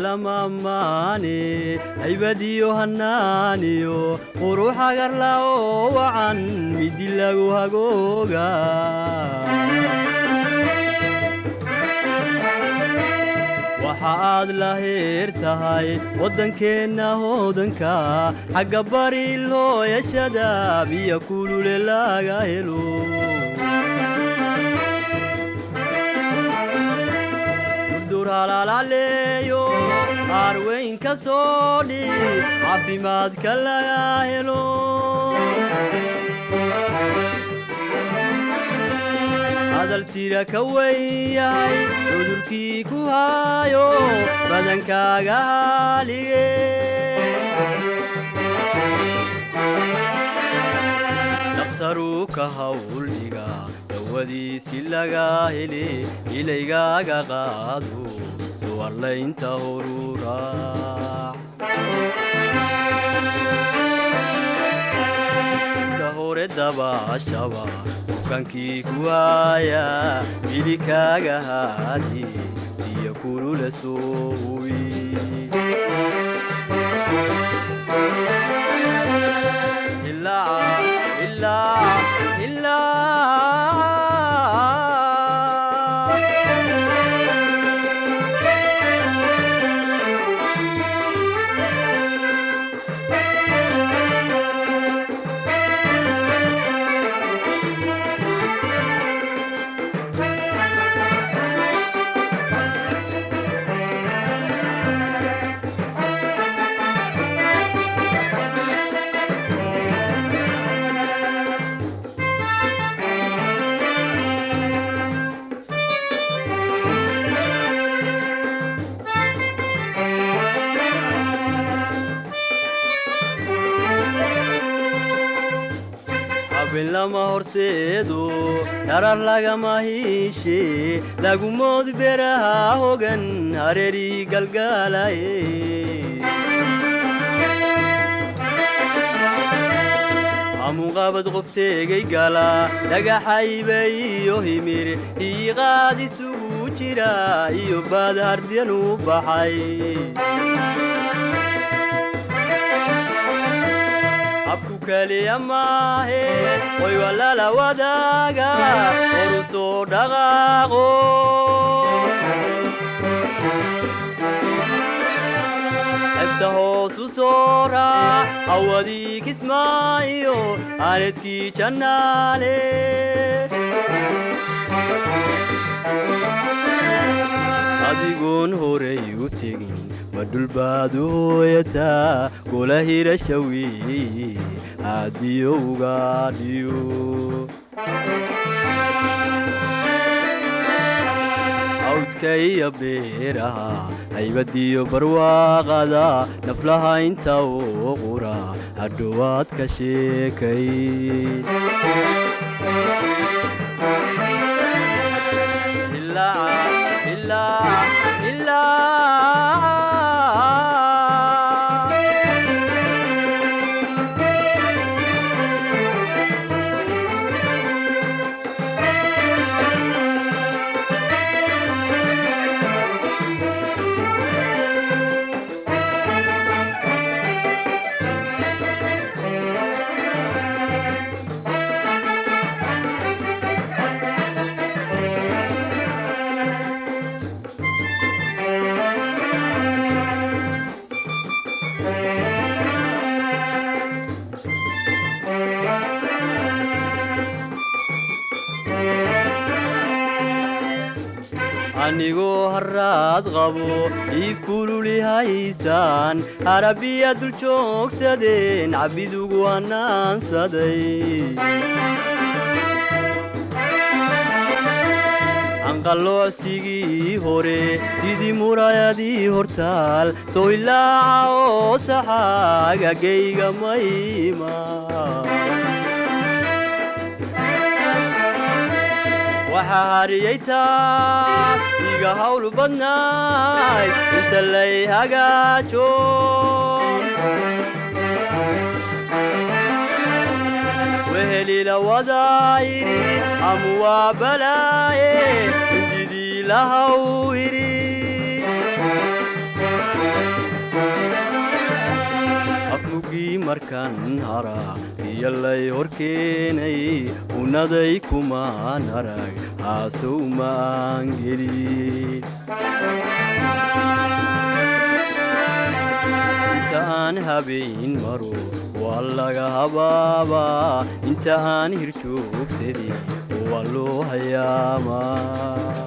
لما ماني عبادي وهنانيو وروح أغرلاو وعن مدلقو هقوقا waxaad la heertahay wadankeena hoodanka xagga bari loo yashada biyo kulule laga helo durhalaleeyo arweyn ka soo dhig caafimaadka laga helo hadaltira ka weeyay cudurkii ku hayo badankaaga halige dhakhtaru ka hawliga dawadiisi laga hele ilaygaaga qaado suwarlaynta horura hore dabashaba kankii kuwaaya ilikaaga haadi iyo kulula soowi lama horseedo dharar lagama hiishe lagumood beraha hogan hareeri galgaalaye amuqabad qofteegay gala dhagaxayba iyo himir iiqaad isugu jira iyo baad hardyan u baxay kaliya maahe way walala wadaaga oru soo dhaqaaqo ebta hoosu soora hawadii kismaayo aanedkii jannaale adigoon horey u tegin ma dhulbaad u hooyataa kula hirashawiye adiyo ugaadhiyo hawdka iyo beeraha haybadiyo barwaaqada naflaha inta uu qura hadhowaad ka sheekay anigoo harraad qabo iibkululi haysaan arabiya dul joogsadeen cabidugu annaansaday anqalloocsigii hore sidii muraayadii hortaal soo ilaaca oo saxaaga geyga mayma waxa hariyay taa iga hawl badnaay inta lay hagaajo weheli la wadaayiri amuwa balaaye injidii la hawiri markan hara yallay horkeenay unaday kumaan arag haasow maan gelin intaan habeen maro waa laga habaabaa intaan hirjoogsadii waa loo hayaamaa